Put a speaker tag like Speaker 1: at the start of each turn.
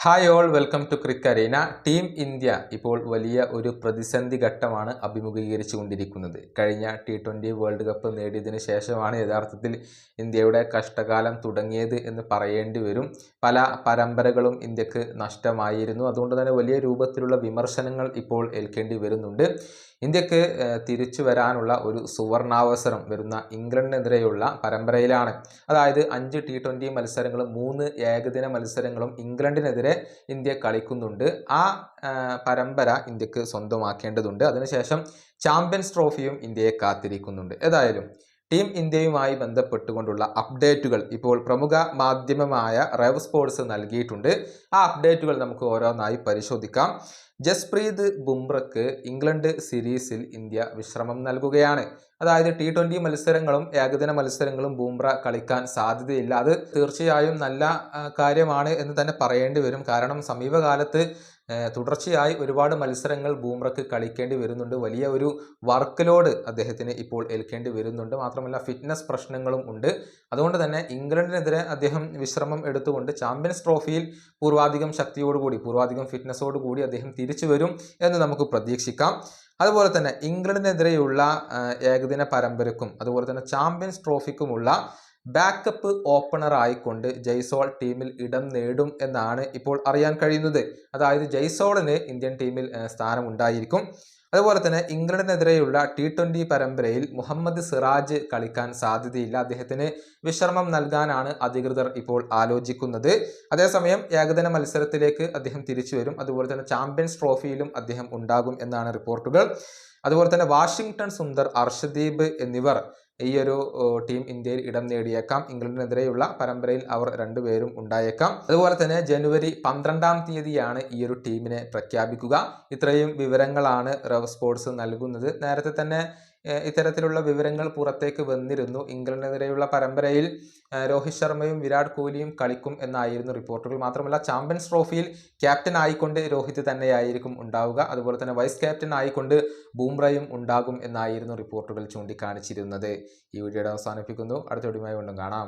Speaker 1: Hi all welcome to Crick Arena. Team India ഇപ്പോൾ വലിയ ഒരു പ്രതിസന്ധി ഘട്ടമാണ് അഭിമുഖീകരിച്ചു കൊണ്ടിരിക്കുന്നത്. കഴിഞ്ഞ T20 വേൾഡ് കപ്പ് നേടിയതിന് ശേഷമാണ് യഥാർത്ഥത്തിൽ ഇന്ത്യയുടെ കഷ്ടകാലം തുടങ്ങിയത് എന്ന് പറയേണ്ടി വരും. പല പരമ്പരകളും ഇന്ത്യക്ക് നഷ്ടമായിരുന്നു. അതുകൊണ്ട് തന്നെ വലിയ രൂപത്തിലുള്ള വിമർശനങ്ങൾ ഇപ്പോൾ ഏൽക്കേണ്ടി വരുന്നുണ്ട്. ഇന്ത്യക്ക് തിരിച്ചു വരാനുള്ള ഒരു സുവർണാവസരം വരുന്ന ഇംഗ്ലണ്ടിനെതിരെയുള്ള പരമ്പരയിലാണ്. അതായത് 5 T20 മത്സരങ്ങളും 3 ഏകദിന മത്സരങ്ങളും ഇംഗ്ലണ്ടിനെതിരെ ഇന്ത്യ കളിക്കുന്നുണ്ട്. ആ പരമ്പര ഇന്ത്യക്ക് സ്വന്തമാക്കേണ്ടതുണ്ട്. അതിനുശേഷം ചാമ്പ്യൻസ് ട്രോഫിയും ഇന്ത്യയെ കാത്തിരിക്കുന്നുണ്ട്. ഏതായാലും ടീം ഇന്ത്യയുമായി ബന്ധപ്പെട്ടുകൊണ്ടുള്ള അപ്ഡേറ്റുകൾ ഇപ്പോൾ പ്രമുഖ മാധ്യമമായ റെവ് സ്പോർട്സ് നൽകിയിട്ടുണ്ട്. ആ അപ്ഡേറ്റുകൾ നമുക്ക് ഓരോന്നായി പരിശോധിക്കാം. ജസ്പ്രീത് ബുംറയ്ക്ക് ഇംഗ്ലണ്ട് സീരീസിൽ ഇന്ത്യ വിശ്രമം നൽകുകയാണ്. അതായത് T20 മത്സരങ്ങളും ഏകദിന മത്സരങ്ങളും ബുംറ കളിക്കാൻ സാധ്യതയില്ല. അത് തീർച്ചയായും നല്ല കാര്യമാണ് എന്ന് തന്നെ പറയേണ്ടി വരും. കാരണം സമീപകാലത്ത് തുടർച്ചയായി ഒരുപാട് മത്സരങ്ങൾ ബൂംറയ്ക്ക് കളിക്കേണ്ടി വരുന്നുണ്ട്. വലിയ ഒരു വർക്ക് ലോഡ് അദ്ദേഹത്തിന് ഇപ്പോൾ ഏൽക്കേണ്ടി വരുന്നുണ്ട്. മാത്രമല്ല ഫിറ്റ്നസ് പ്രശ്നങ്ങളും ഉണ്ട്. അതുകൊണ്ട് തന്നെ ഇംഗ്ലണ്ടിനെതിരെ അദ്ദേഹം വിശ്രമം എടുത്തുകൊണ്ട് ചാമ്പ്യൻസ് ട്രോഫിയിൽ പൂർവാധികം ശക്തിയോടുകൂടി പൂർവാധികം ഫിറ്റ്നസോടുകൂടി അദ്ദേഹം തിരിച്ചു വരും എന്ന് നമുക്ക് പ്രതീക്ഷിക്കാം. അതുപോലെ തന്നെ ഇംഗ്ലണ്ടിനെതിരെയുള്ള ഏകദിന പരമ്പരക്കും അതുപോലെ തന്നെ ചാമ്പ്യൻസ് ട്രോഫിക്കുമുള്ള ബാക്കപ്പ് ഓപ്പണർ ആയിക്കൊണ്ട് ജയ്സോൾ ടീമിൽ ഇടം നേടും എന്നാണ് ഇപ്പോൾ അറിയാൻ കഴിയുന്നത്. അതായത് ജയ്സോളിന് ഇന്ത്യൻ ടീമിൽ സ്ഥാനമുണ്ടായിരിക്കും. അതുപോലെ തന്നെ ഇംഗ്ലണ്ടിനെതിരെയുള്ള T20 പരമ്പരയിൽ മുഹമ്മദ് സിറാജ് കളിക്കാൻ സാധ്യതയില്ല. അദ്ദേഹത്തിന് വിശ്രമം നൽകാനാണ് അധികൃതർ ഇപ്പോൾ ആലോചിക്കുന്നത്. അതേസമയം ഏകദിന മത്സരത്തിലേക്ക് അദ്ദേഹം തിരിച്ചു വരും. അതുപോലെ തന്നെ ചാമ്പ്യൻസ് ട്രോഫിയിലും അദ്ദേഹം ഉണ്ടാകും എന്നാണ് റിപ്പോർട്ടുകൾ. അതുപോലെ തന്നെ വാഷിംഗ്ടൺ സുന്ദർ, അർഷദീപ് എന്നിവർ ഈ ഒരു ടീം ഇന്ത്യയിൽ ഇടം നേടിയേക്കാം. ഇംഗ്ലണ്ടിനെതിരെയുള്ള പരമ്പരയിൽ അവർ രണ്ടുപേരും ഉണ്ടായേക്കാം. അതുപോലെ തന്നെ ജനുവരി 12-ാം തീയതിയാണ് ഈ ഒരു ടീമിനെ പ്രഖ്യാപിക്കുക. ഇത്രയും വിവരങ്ങളാണ് റെവ് സ്പോർട്സ് നൽകുന്നത്. നേരത്തെ തന്നെ ഇത്തരത്തിലുള്ള വിവരങ്ങൾ പുറത്തേക്ക് വന്നിരുന്നു. ഇംഗ്ലണ്ടിനെതിരെയുള്ള പരമ്പരയിൽ രോഹിത് ശർമ്മയും വിരാട് കോഹ്ലിയും കളിക്കും എന്നായിരുന്നു റിപ്പോർട്ടുകൾ. മാത്രമല്ല ചാമ്പ്യൻസ് ട്രോഫിയിൽ ക്യാപ്റ്റൻ ആയിക്കൊണ്ട് രോഹിത് തന്നെയായിരിക്കും ഉണ്ടാവുക. അതുപോലെ തന്നെ വൈസ് ക്യാപ്റ്റൻ ആയിക്കൊണ്ട് ബൂംറയും ഉണ്ടാകും എന്നായിരുന്നു റിപ്പോർട്ടുകൾ ചൂണ്ടിക്കാണിച്ചിരുന്നത്. ഈ വീഡിയോയുടെ അവസാനിപ്പിക്കുന്നു. അടുത്ത വീഡിയോയുമായി വീണ്ടും കാണാം.